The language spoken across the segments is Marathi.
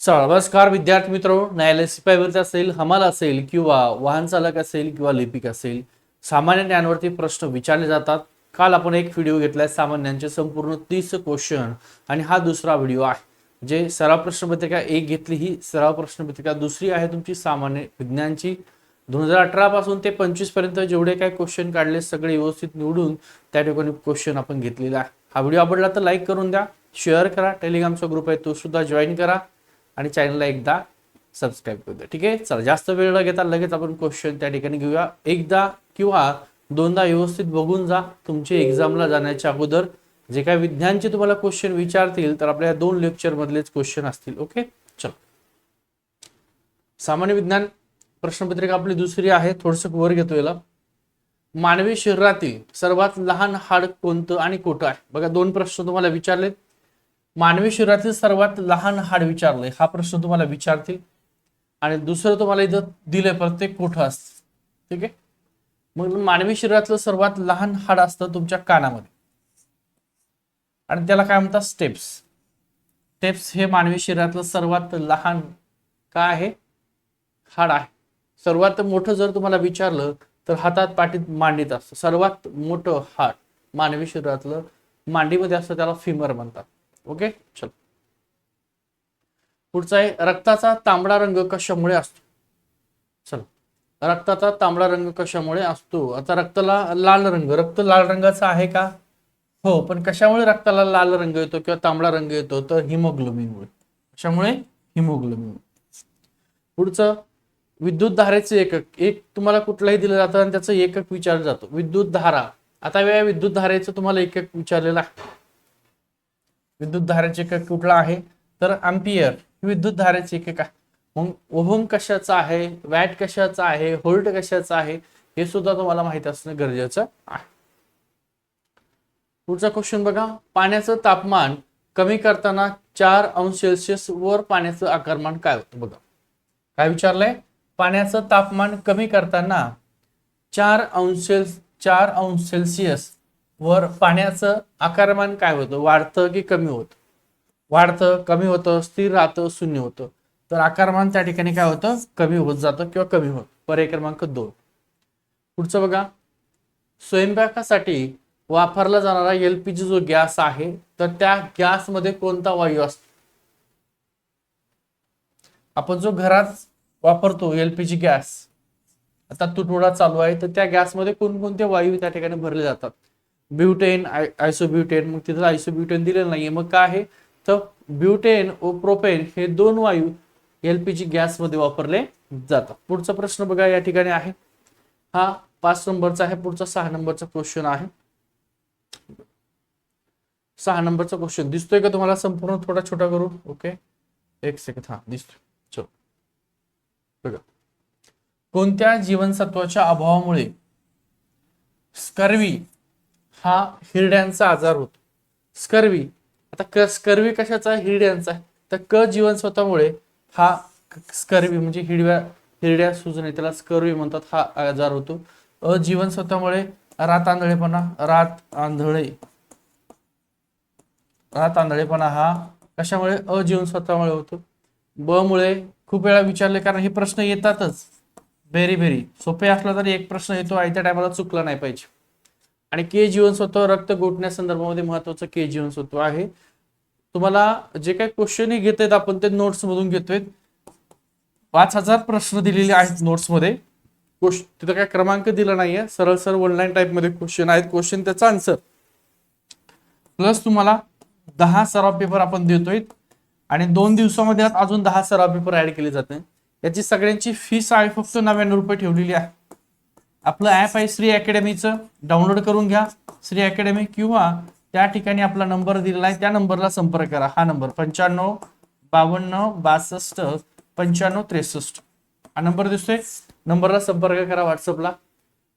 नमस्कार विद्यार्थी मित्रांनो, न्यायालय शिपाई असेल, हमाल असेल किंवा वाहन चालक असेल किंवा लिपिक असेल, सामान्य ज्ञानावरती प्रश्न विचारले जातात. काल आपण एक व्हिडिओ घेतलाय सामान्यांचे संपूर्ण 30 क्वेश्चन आणि हा दुसरा व्हिडिओ आहे. जे सराव प्रश्नपत्रिका एक घेतली, ही सराव प्रश्नपत्रिका दुसरी आहे तुमची सामान्य विज्ञानची. 2018 पासून ते 25 पर्यंत जेवढे काही क्वेश्चन काढले सगळे व्यवस्थित निवडून त्या ठिकाणी क्वेश्चन आपण घेतलेला आहे. हा व्हिडिओ आवडला तर लाईक करून द्या, शेअर करा, टेलिग्रामचा ग्रुप आहे तो सुद्धा जॉईन करा आणि चॅनलला एकदा सबस्क्राईब करू द्या. ठीक आहे, चला जास्त वेळ न घेता लगेच आपण क्वेश्चन त्या ठिकाणी घेऊया. एकदा किंवा दोनदा व्यवस्थित बघून जा. तुमची एक्झामला जाण्याच्या अगोदर जे काही विज्ञानचे तुम्हाला क्वेश्चन विचारतील तर आपल्या 2 लेक्चर मधलेच क्वेश्चन असतील. ओके, चल सामान्य विज्ञान प्रश्नपत्रिका आपली दुसरी आहे. थोडंसं वर घेतो याला. मानवी शरीरातील सर्वात लहान हाड कोणतं आणि कुठं आहे? बघा, 2 प्रश्न तुम्हाला विचारलेत. मानवी शरीरातील सर्वात लहान हाड विचारलंय, हा प्रश्न तुम्हाला विचारतील. आणि दुसरं तुम्हाला इथं दिलंय प्रत्येक कुठं असतं. ठीक आहे, मग मानवी शरीरातलं सर्वात लहान हाड असतं तुमच्या कानामध्ये आणि त्याला काय म्हणतात? स्टेप्स. स्टेप्स हे मानवी शरीरातलं सर्वात लहान काय आहे? हाड आहे. सर्वात मोठं जर तुम्हाला विचारलं तर हातात, पाठीत, मांडीत असतं. सर्वात मोठं हाड मानवी शरीरातलं मांडीमध्ये असतं, त्याला फिमर म्हणतात. ओके, चल पुढचा आहे रक्ताचा तांबडा रंग कशामुळे असतो? चल, रक्ताचा तांबडा रंग कशामुळे असतो? आता रक्ताला लाल रंग, रक्त लाल रंगाचा आहे का? हो, पण कशामुळे रक्ताला लाल रंग येतो किंवा तांबडा रंग येतो? तर हिमोग्लोबिनमुळे. कशामुळे? हिमोग्लोबिन. पुढचं विद्युत धारेचे एकक. एक तुम्हाला कुठलाही दिलं जातं आणि त्याचं एकक विचारलं जातं. विद्युत धारा. आता वेळा विद्युत धारेचं तुम्हाला एकक विचारलेलं आहे. विद्युत धारेचे एकक कुठला आहे? तर अँपियर विद्युत धारेचे एकक आहे. मग ओहम कशाचा आहे, वॅट कशाचा आहे, व्होल्ट कशाचा आहे, हे सुद्धा तुम्हाला माहित असणं गरजेचं आहे. पुढचा क्वेश्चन बघा. पाण्याचं तापमान कमी करताना 4° वर पाण्याचं आकारमान काय होतं? बघा काय विचारलंय. पाण्याचं तापमान कमी करताना 4° वर पाण्याचं आकारमान काय होतं? वाढतं की कमी होतं? वाढतं, कमी होतं, स्थिर राहतं, शून्य होतं? तर आकारमान त्या ठिकाणी काय होतं? कमी होत जातं किंवा कमी होतं. पर्याय क्रमांक 2. पुढचं बघा. स्वयंपाकासाठी वापरला जाणारा LPG जो गॅस आहे तर त्या गॅसमध्ये कोणता वायू असतो? आपण जो घरात वापरतो LPG गॅस, आता तुटवडा चालू आहे तर त्या गॅसमध्ये कोणकोणते वायू त्या ठिकाणी भरले जातात? ब्युटेन, आयसोब्युटेन. मग तिथं आयसोब्युटेन दिलेलं नाहीये, मग काय आहे? तर ब्युटेन व प्रोपेन हे 2 वायू LPG गॅस मध्ये वापरले जातात. पुढचा प्रश्न बघा या ठिकाणी आहे. हा 5 नंबरचा आहे. पुढचा 6 नंबरचा क्वेश्चन आहे. 6 नंबरचा क्वेश्चन दिसतोय का तुम्हाला संपूर्ण? थोडा छोटा करू. ओके, एक सेकंड. हा दिसतोय. चलो बघा. कोणत्या जीवनसत्वाच्या अभावामुळे स्कर्वी हा हिरड्यांचा आजार होतो? स्कर्वी. आता स्कर्वी कशाचा? हिरड्यांचा आहे. तर क जीवनसत्वामुळे हा स्कर्वी म्हणजे हिरड्या सुजणे, त्याला स्कर्वी म्हणतात, हा आजार होतो. अ जीवनसत्वामुळे रात आंधळेपणा हा कशामुळे? अ जीवनसत्वामुळे होतो. ब मुळे खूप वेळा विचारले, कारण हे प्रश्न येतातच. व्हेरी सोपे असला तरी एक प्रश्न येतो, आयत्या टायमाला चुकला नाही पाहिजे. आणि के जीवनसत्व रक्त गोठण्यासंदर्भामध्ये महत्वाचं के जीवनसत्व आहे. तुम्हाला जे काही क्वेश्चन घेत आपण ते नोट्स मधून घेतोय. 5000 प्रश्न दिलेले आहेत नोट्स मध्ये. तिथं काय क्रमांक दिला नाहीये, सरळ ऑनलाईन टाईप मध्ये क्वेश्चन आहेत. क्वेश्चन त्याचा आन्सर प्लस तुम्हाला 10 सराव पेपर आपण देतोय आणि 2 दिवसामध्ये अजून 10 सराव पेपर ऍड केले जाते. याची सगळ्यांची फीस आहे फक्त 99 रुपये ठेवलेली आहे. आपलं ऍप आहे श्री अकॅडमीचं, डाउनलोड करून घ्या श्री अकॅडमी, किंवा त्या ठिकाणी आपला नंबर दिलेला आहे त्या नंबरला संपर्क करा. हा नंबर 955262 9563. हा नंबर दिसतोय, नंबरला संपर्क करा व्हॉट्सअपला,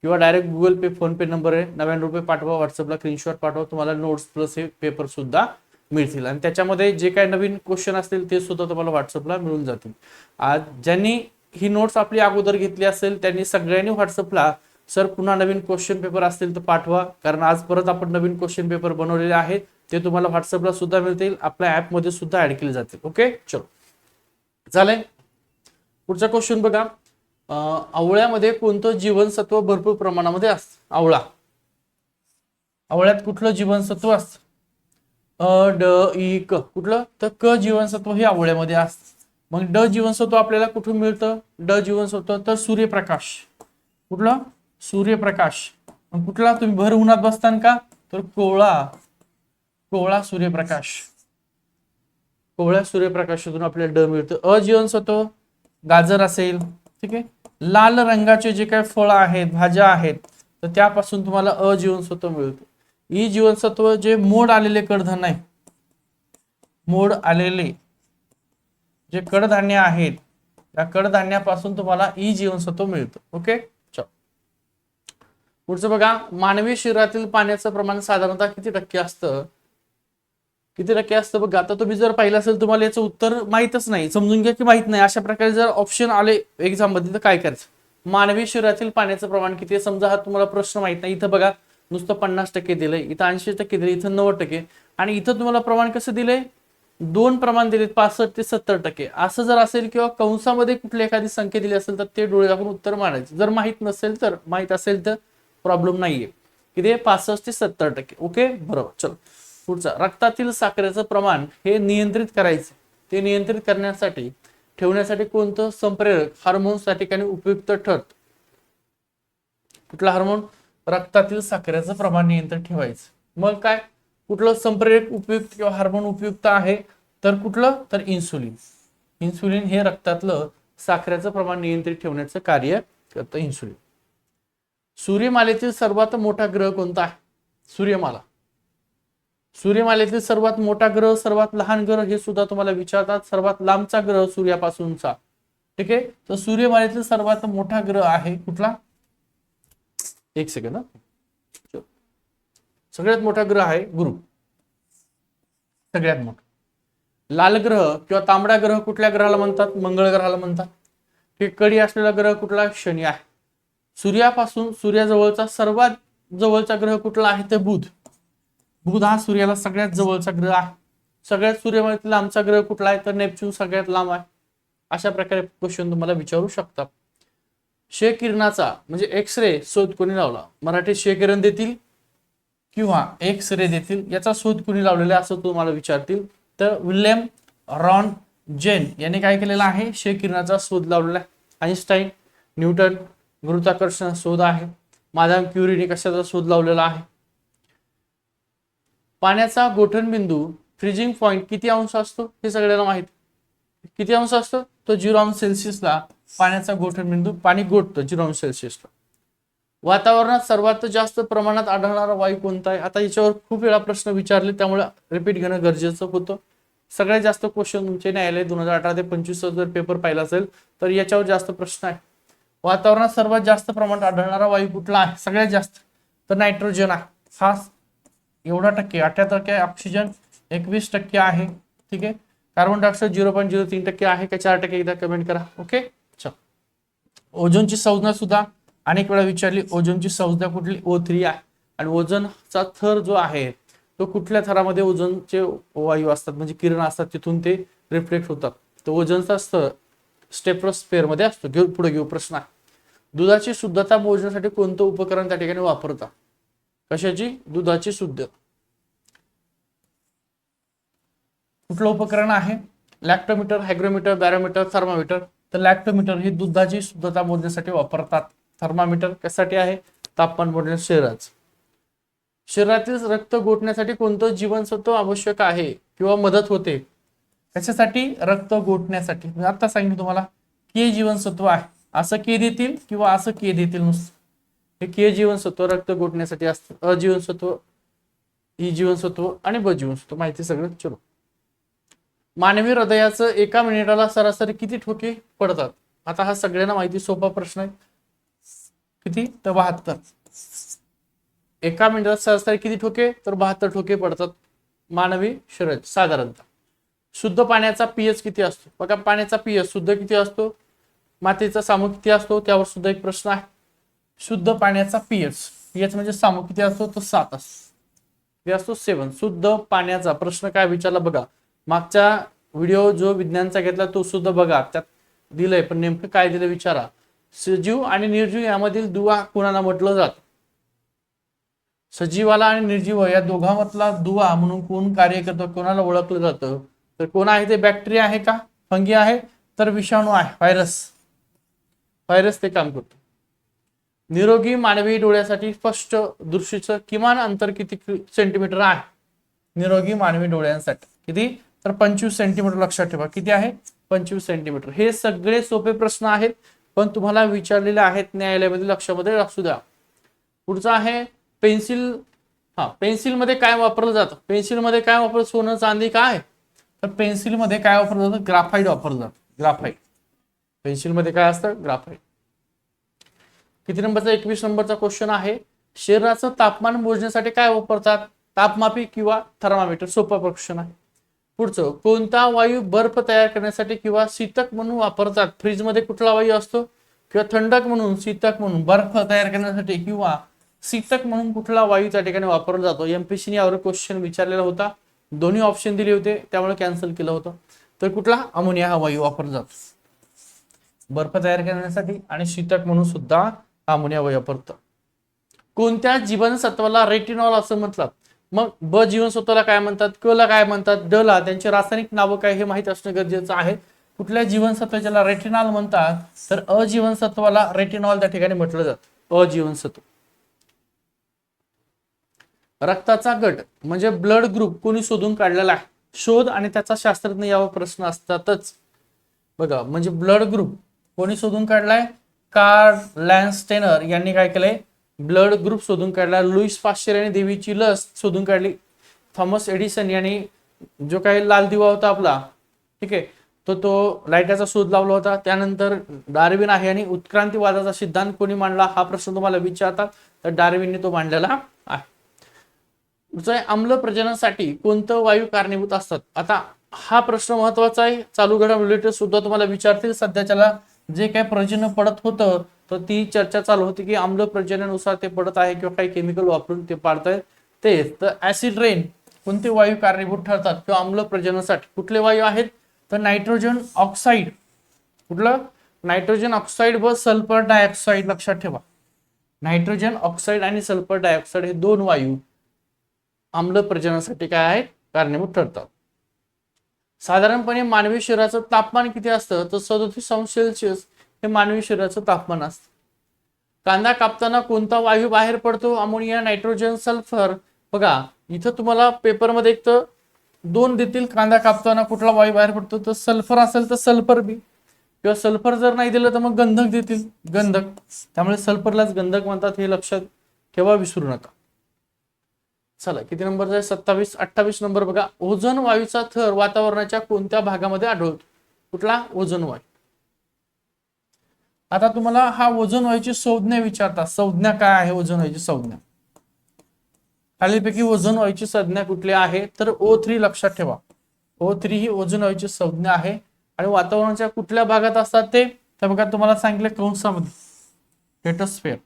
किंवा डायरेक्ट गुगल पे, फोन पे नंबर आहे. 99 रुपये पाठवा, व्हॉट्सअपला स्क्रीनशॉट पाठवा, तुम्हाला नोट्स प्लस हे पेपर सुद्धा मिळतील. आणि त्याच्यामध्ये जे काही नवीन क्वेश्चन असतील ते सुद्धा तुम्हाला व्हॉट्सअपला मिळून जातील. आज ज्यांनी ही नोट्स आपली अगोदर घेतली असेल त्यांनी सगळ्यांनी व्हॉट्सअपला सर पुन्हा नवीन क्वेश्चन पेपर असतील तर पाठवा, कारण आज परत आपण नवीन क्वेश्चन पेपर बनवलेले आहेत, ते तुम्हाला व्हॉट्सअपला सुद्धा मिळतील, आपल्या ऍप मध्ये सुद्धा ऍड केले जातील. ओके, चलो झालंय. पुढचा क्वेश्चन बघा. आवळ्यामध्ये कोणतं जीवनसत्व भरपूर प्रमाणामध्ये असतं? आवळ्यात कुठलं जीवनसत्व असतं? ड ई क. कुठलं? तर क जीवनसत्व हे आवळ्यामध्ये असतं. मग ड जीवनसत्व आपल्याला कुठून मिळतं? ड जीवनसत्व तर सूर्यप्रकाश. कुठलं? सूर्यप्रकाश. मग कुठला? तुम्ही भर उन्हात बसतान का? तर कोवळा सूर्यप्रकाश. कोवळ्या सूर्यप्रकाशातून आपल्याला ड मिळतं. अजीवनसत्व गाजर असेल, ठीक आहे. लाल रंगाचे जे काही फळं आहेत, भाज्या आहेत, तर त्यापासून तुम्हाला अजीवनसत्व मिळतं. ई जीवनसत्व जे मोड आलेले कडधान्य आहे, मोड आलेले जे कडधान्य आहेत, त्या कडधान्यापासून तुम्हाला ई जीवनसत्व मिळतं. ओके. पुढचं बघा. मानवी शरीरातील पाण्याचं प्रमाण साधारणतः किती टक्के असतं? किती टक्के असतं बघा. आता तुम्ही जर पाहिलं असेल, तुम्हाला याचं उत्तर माहितच नाही, समजून घ्या की माहित नाही. अशा प्रकारे जर ऑप्शन आले एक्झाम मध्ये तर काय करायचं? मानवी शरीरातील पाण्याचं प्रमाण किती आहे? समजा हा तुम्हाला प्रश्न माहित नाही. इथं बघा नुसतं 50% दिलंय, इथं 80% दिले, इथं 90%, आणि इथं तुम्हाला प्रमाण कसं दिलंय? दोन प्रमाण दिलेत, 65 ते 70%. असं जर असेल किंवा कंसामध्ये कुठली एखादी संख्या दिली असेल तर ते डोळे दाखवून उत्तर मारायचं. जर माहित नसेल तर, माहित असेल तर प्रॉब्लेम नाहीये. किती? 65 ते 70%. ओके, बरोबर. चलो पुढचा. रक्तातील साखरेचं प्रमाण हे नियंत्रित करायचं. ते नियंत्रित करण्यासाठी ठेवण्यासाठी कोणतं संप्रेरक हार्मोन्स त्या ठिकाणी उपयुक्त ठरत? कुठला हार्मोन? रक्तातील साखरेचं प्रमाण नियंत्रित ठेवायचं. मग काय? कुठलं संप्रेरक उपयुक्त किंवा हार्मोन उपयुक्त आहे? तर कुठलं? तर इन्सुलिन. इन्सुलिन हे रक्तातलं साखरेचं प्रमाण नियंत्रित ठेवण्याचं कार्य करतं इन्सुलिन. सूर्यमालेतील सर्वात मोठा ग्रह कोणता आहे? सूर्यमालेतील सर्वात मोठा ग्रह, सर्वात लहान ग्रह हे सुद्धा तुम्हाला विचारतात. सर्वात लांबचा ग्रह सूर्यापासूनचा, ठीक आहे. तर सूर्यमालेतील सर्वात मोठा ग्रह आहे कुठला? एक सेकंड. सगळ्यात मोठा ग्रह आहे गुरु, सगळ्यात मोठा. लाल ग्रह किंवा तांबडा ग्रह कुठल्या ग्रहाला म्हणतात? मंगळ ग्रहाला म्हणतात. कडी असलेला ग्रह कुठला? शनी आहे. सूर्यापासून सूर्याजवळचा सर्वात जवळचा ग्रह कुठला आहे? तर बुध. बुध हा सूर्याला सगळ्यात जवळचा ग्रह आहे. सगळ्यात सूर्यमालेतील लांबचा ग्रह कुठला आहे? तर नेपच्यून सगळ्यात लांब आहे. अशा प्रकारे क्वेश्चन तुम्हाला विचारू शकतात. क्षय किरणाचा म्हणजे एक्स रे शोध कोणी लावला? मराठीत क्षय किरण देतील किंवा एक्स रे देतील, याचा शोध कोणी लावलेला असं तुम्हाला विचारतील. तर विल्यम रॉन जेन यांनी काय केलेला आहे? क्षय किरणाचा शोध लावलेला आहे. आईन्स्टाईन, न्यूटन गुरुत्वाकर्षण शोध आहे. मादाम क्युरीने कशाचा शोध लावलेला आहे? पाण्याचा गोठणबिंदू फ्रीजिंग पॉइंट किती अंश असतो? हे सगळ्यांना माहिती. किती अंश असतो? तो 0 अंश सेल्सिअसला पाण्याचा गोठणबिंदू पाणी गोठतं 0 अंश सेल्सिअसला. वातावरणात सर्वात जास्त प्रमाणात आढळणारा वायू कोणता आहे? आता याच्यावर खूप वेळा प्रश्न विचारले, त्यामुळे रिपीट घेणं गरजेचं होतं. सगळ्यात जास्त क्वेश्चन तुमचे न्यायालय 2018 ते 25 जर पेपर पाहिला असेल तर याच्यावर जास्त प्रश्न आहे. वातावरणात सर्वात जास्त प्रमाणात आढळणारा वायू कुठला आहे? सगळ्यात जास्त तर नायट्रोजन आहे. हा एवढा टक्के 78%, ऑक्सिजन 21% आहे, ठीक आहे. कार्बन डायऑक्साईड 0.03% आहे का 4%? एकदा कमेंट करा. ओके. चल. ओझोनची संज्ञा सुद्धा अनेक वेळा विचारली. ओझोनची संज्ञा कुठली? O3 आहे. आणि ओझोनचा थर जो आहे तो कुठल्या थरामध्ये ओझोनचे वायू असतात म्हणजे किरण असतात तिथून ते रिफ्लेक्ट होतात. तर ओझोनचा स्तर स्ट्रेटोस्फिअर मध्ये असतो. पुढे घेऊ प्रश्न आहे. दुधाची शुद्धता मोजण्यासाठी कोणतं उपकरण त्या ठिकाणी वापरतात? कशाची? दुधाची शुद्ध. कुठलं उपकरण आहे? लॅक्टोमीटर, हायग्रोमीटर, बॅरोमीटर, थर्मामीटर. तर लॅक्टोमीटर हे दुधाची शुद्धता मोजण्यासाठी वापरतात. थर्मामीटर कशासाठी आहे? तापमान मोजण्यासाठी. शरीरातील रक्त गोठण्यासाठी कोणतं जीवनसत्व आवश्यक आहे किंवा मदत होते? कशासाठी? रक्त गोठण्यासाठी. आता सांगितलं तुम्हाला के जीवनसत्व आहे. असं के देतील किंवा असं के देतील नुसतं. हे के जीवनसत्व रक्त गोठण्यासाठी असतं. अ जीवनसत्व, ई जीवनसत्व आणि ब जीवनसत्व माहिती सगळं. चलो. मानवी हृदयाचं एका मिनिटाला सरासरी किती ठोके पडतात? आता हा सगळ्यांना माहिती सोपा प्रश्न आहे. किती? तर 72. एका मिनिटात सरासरी किती ठोके? तर 72 ठोके पडतात मानवी शरीरात साधारणतः. शुद्ध पाण्याचा पीएच किती असतो? बघा पाण्याचा पीएच शुद्ध किती असतो? मातीचा सामू किती असतो? त्यावर सुद्धा एक प्रश्न आहे. शुद्ध पाण्याचा पीएच म्हणजे सामू किती असतो? तो 7 असतो. किती असतो? 7. शुद्ध पाण्याचा प्रश्न काय विचारला बघा. मागच्या व्हिडिओ जो विज्ञानचा घेतला तो सुद्धा बघा, त्यात दिलंय, पण नेमकं काय दिलं विचारा. सजीव आणि निर्जीव यामधील दुवा कोणाला म्हटलं जातं? सजीवाला आणि निर्जीव या दोघांमधला दुवा म्हणून कोण कार्य करतं, कोणाला ओळखलं जातं? तर कोण आहे ते? बॅक्टेरिया आहे का, फंगी आहे, तर विषाणू आहे, व्हायरस. व्हायरस ते काम करतो. निरोगी मानवी डोळ्यासाठी स्पष्ट दृष्टीचं किमान अंतर किती सेंटीमीटर आहे? निरोगी मानवी डोळ्यांसाठी किती? तर 25 सेंटीमीटर. लक्षात ठेवा किती आहे? 25 सेंटीमीटर. हे सगळे सोपे प्रश्न आहेत, पण तुम्हाला विचारलेले आहेत न्यायालयामध्ये, लक्षामध्ये असू द्या. पुढचा आहे पेन्सिल. पेन्सिल मध्ये काय वापरलं जातं? पेन्सिल मध्ये काय वापरलं? सोनं चांदी काय? तर पेन्सिल मध्ये काय वापरलं जातं? ग्राफाईट वापरलं जातं. ग्राफाईट. पेन्सिल मध्ये काय असतं? ग्राफाईट. किती नंबरचा? 21 नंबरचा क्वेश्चन आहे. शरीराचं तापमान मोजण्यासाठी काय वापरतात? तापमापी किंवा थर्मामीटर. सोपा क्वेश्चन आहे. पुढचं, कोणता वायू बर्फ तयार करण्यासाठी किंवा शीतक म्हणून वापरतात? फ्रीज मध्ये कुठला वायू असतो? किंवा थंडक म्हणून, शीतक म्हणून, बर्फ तयार करण्यासाठी किंवा शीतक म्हणून कुठला वायू त्या ठिकाणी वापरला जातो? एमपीसीने यावर क्वेश्चन विचारलेला होता. दोन्ही ऑप्शन दिले होते, त्यामुळे कॅन्सल केलं होतं. तर कुठला? अमोनिया हा वायू वापरला जातो बर्फ तयार करण्यासाठी, आणि शीतक म्हणून सुद्धा अमोनिया वायू वापरतो. कोणत्या जीवनसत्वाला रेटिनॉल असं म्हणतात? मग ब जीवनसत्वाला काय म्हणतात? क ला काय म्हणतात? ड ला त्यांचे रासायनिक नावं काय हे माहित असणं गरजेचं आहे. कुठल्या जीवनसत्वाला रेटिनॉल म्हणतात? तर अजीवनसत्वाला रेटिनॉल त्या ठिकाणी म्हटलं जातं. अजीवनसत्व. रक्ताचा गट म्हणजे ब्लड ग्रुप कोणी शोधून काढलेला आहे? शोध आणि त्याचा शास्त्रज्ञ यावर प्रश्न असतातच. बघा, म्हणजे ब्लड ग्रुप कोणी शोधून काढलाय? कार्ल लॅन्स्टेनर यांनी काय केलंय? ब्लड ग्रुप शोधून काढला. लुईस पाश्चर यांनी देवीची लस शोधून काढली. थॉमस एडिसन यांनी जो काही लाल दिवा होता आपला, ठीक आहे, तो लाईटाचा शोध लावला होता. त्यानंतर डार्विन आहे, आणि उत्क्रांतीवादाचा सिद्धांत कोणी मांडला हा प्रश्न तुम्हाला विचारतात, तर डार्विनने तो मांडलेला आहे. आम्ल प्रजननासाठी कोणतं वायू कारणीभूत असतात? आता हा प्रश्न महत्वाचा आहे. चालू घडामोडी सुद्धा तुम्हाला विचारतील. सध्याच्याला जे काही प्रजनन पडत होतं, तर ती चर्चा चालू होती की आम्ल प्रजननानुसार ते पडत आहे किंवा काही केमिकल वापरून ते पाडतायत ते. तर ऍसिड रेन कोणते वायू कारणीभूत ठरतात किंवा आम्ल प्रजननासाठी? कुठले वायू आहेत? तर नायट्रोजन ऑक्साईड. कुठलं? नायट्रोजन ऑक्साईड व सल्फर डायऑक्साईड. लक्षात ठेवा, नायट्रोजन ऑक्साईड आणि सल्फर डायऑक्साईड हे दोन वायू आम्ल प्रजननासाठी काय आहेत? कारणीभूत ठरतात. साधारणपणे मानवी शरीराचं तापमान किती असतं? तर 37°C हे मानवी शरीराचं तापमान असतं. कांदा कापताना कोणता वायू बाहेर पडतो? Ammonia, nitrogen, sulphur. बघा, इथं तुम्हाला पेपरमध्ये एक तर दोन देतील. कांदा कापताना कुठला वायू बाहेर पडतो? तर सल्फर असेल तर सल्फर बी, किंवा सल्फर जर नाही दिलं तर मग गंधक देतील, गंधक. त्यामुळे सल्फरलाच गंधक म्हणतात, हे लक्षात ठेवा, विसरू नका. चला, किती नंबरचा आहे? 27. 28 नंबर बघा. ओझोन वायूचा थर वातावरणाच्या कोणत्या भागामध्ये आढळतो? कुठला? ओझोन वायू. आता तुम्हाला हा ओझोन वायूची संज्ञा विचारतात. संज्ञा काय आहे ओझोन वायूची संज्ञा? खालीलपैकी ओझोन वायूची संज्ञा कुठली आहे? तर O3. लक्षात ठेवा, O3 ही ओझोन वायूची संज्ञा आहे. आणि वातावरणाच्या कुठल्या भागात असतात ते? तर बघा, तुम्हाला सांगितलं कंसामध्ये स्ट्रेटोस्फिअर,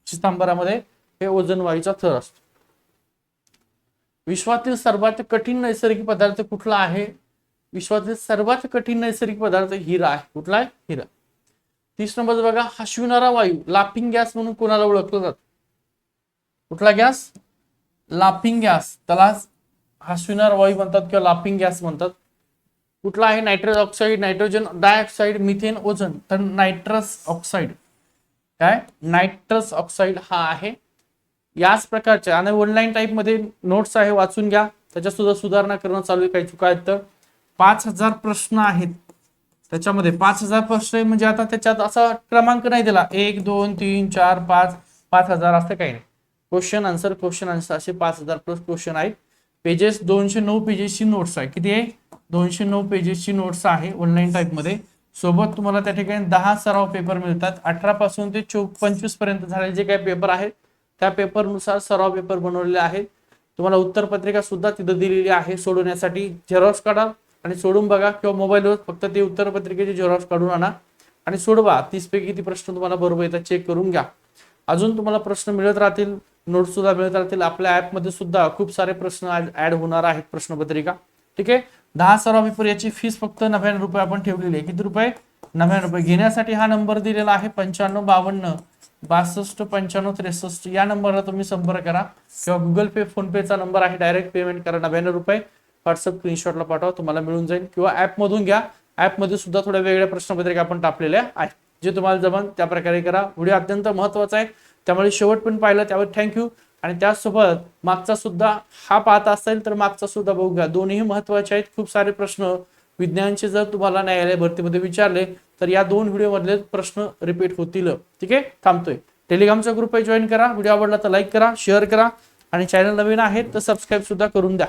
सितांबरामध्ये हे ओझोन वायूचा थर असतो. विश्वातील सर्वात कठीण नैसर्गिक पदार्थ कुठला आहे? विश्वातील सर्वात कठीण नैसर्गिक पदार्थ हिरा आहे. कुठला आहे? हिरा. 30 नंबर बघा. हसविणारा वायू लाफिंग गॅस म्हणून कोणाला ओळखलं जातं? कुठला गॅस? Laughing gas. त्याला हसविणारा वायू म्हणतात किंवा लाफिंग गॅस म्हणतात. कुठला आहे? Nitrous oxide, nitrogen dioxide, methane, ozone. तर नायट्रस ऑक्साईड. काय? नायट्रस ऑक्साईड हा आहे. याच प्रकारच्या आणि ऑनलाईन टाईप मध्ये नोट्स आहे, वाचून घ्या. त्याच्या सुद्धा सुधारणा करणं चालू आहे. काही चुका आहेत तर 5000 प्रश्न आहेत त्याच्यामध्ये. 5000 प्रश्न म्हणजे आता त्याच्यात असा क्रमांक नाही दिला 1 2 3 4 5 5000 असं काही नाही. क्वेश्चन आन्सर असे 5000 प्लस क्वेश्चन आहेत. पेजेस 209 पेजेसची नोट्स आहे. किती आहे? 209 पेजेसची नोट्स आहे ऑनलाईन टाईप मध्ये. सोबत तुम्हाला त्या ठिकाणी 10 सराव पेपर मिळतात. 18 पासून ते 25 पर्यंत झालेले जे काही पेपर आहेत त्या पेपरनुसार सराव पेपर बनवलेले आहेत. तुम्हाला उत्तरपत्रिका सुद्धा तिथं दिलेली आहे सोडवण्यासाठी. झेरॉक्स काढा आणि सोडून बघा, किंवा मोबाईलवर फक्त ते उत्तरपत्रिकेचे झेरॉक्स काढून आणा आणि सोडवा. 30 पैकी किती प्रश्न तुम्हाला बरोबर येतात चेक करून घ्या. अजून तुम्हाला प्रश्न मिळत राहतील, नोट्स सुद्धा मिळत राहतील. आपल्या ऍपमध्ये सुद्धा खूप सारे प्रश्न ऍड होणार आहेत, प्रश्नपत्रिका. ठीक आहे, 10 सराव पेपर याची फीस फक्त 99 आपण ठेवलेली आहे. किती रुपये? 99 घेण्यासाठी हा नंबर दिलेला आहे 9552 62 95 63 या नंबरला तुम्ही संपर्क करा किंवा गुगल पे फोन पेचा नंबर आहे, डायरेक्ट पेमेंट करा 99 व्हॉट्सअप स्क्रीनशॉटला पाठवा, तुम्हाला मिळून जाईल. किंवा ऍप मधून घ्या, ऍप मध्ये सुद्धा थोड्या वेगळ्या प्रश्नपत्रिका आपण टाकलेल्या आहेत, जे तुम्हाला जमन त्या प्रकारे करा. व्हिडिओ अत्यंत महत्वाचा आहे, त्यामुळे शेवट पण पाहिलं त्यावर थँक्यू. आणि त्याचसोबत मागचा सुद्धा हा पाहता असेल तर मागचा सुद्धा बघूया, दोन्ही महत्वाचे आहेत. खूप सारे प्रश्न विज्ञानचे जर तुम्हाला न्यायालय भरतीमध्ये विचारले तर या 2 व्हिडिओ मधले प्रश्न रिपीट होतील. ठीक आहे, थांबतोय. टेलिग्रामचा ग्रुप आहे, जॉईन करा. व्हिडिओ आवडला तर लाईक करा, शेअर करा आणि चॅनल नवीन आहे तर सबस्क्राईब सुद्धा करून द्या.